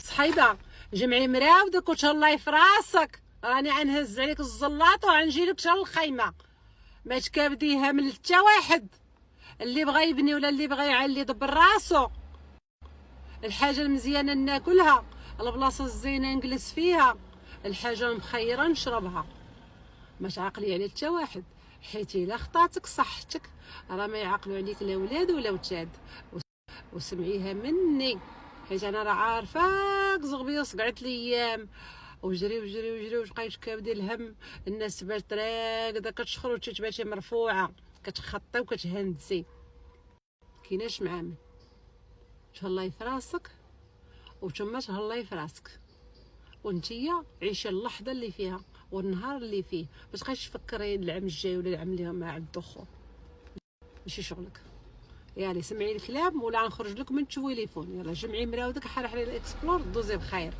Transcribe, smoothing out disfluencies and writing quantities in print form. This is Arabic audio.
صحيبه جمعي مراودك وتهلاي في راسك، راني غنهز عليك الزلاط وغنجي لك شر الخيمه. ما تكابديها من حتى واحد، اللي بغى يبني ولا اللي بغى يعلي يدبر راسو. الحاجه المزيانه ناكلها، البلاصه الزينه نجلس فيها، الحاجه المخيره نشربها. ما تعقلي على حتى واحد، حيت الا خطاتك صحتك راه ما يعقلوا عليك لا ولاد ولا وتاد. وسمعيها مني، حيت انا راه عارفاك زغبيه صقعت الايام وجري وجري وجري وبقيت كابدي الهم. الناس تبات راقده كتشخر وتتباتي مرفوعه، كتخطي وكتهندسي. كايناش معامل. تهلاي في راسك وتما تهلاي في راسك، وانتيا عيشي اللحظه اللي فيها والنهار اللي فيه. ما تبقايش تفكري العام الجاي ولا العام اللي ما عند اخو، ماشي شغلك. يالي سمعي الكلام ولا نخرج لك من التليفون. يلا جمعي مراودك، حرحري الاكسبلور، دوزي بخير.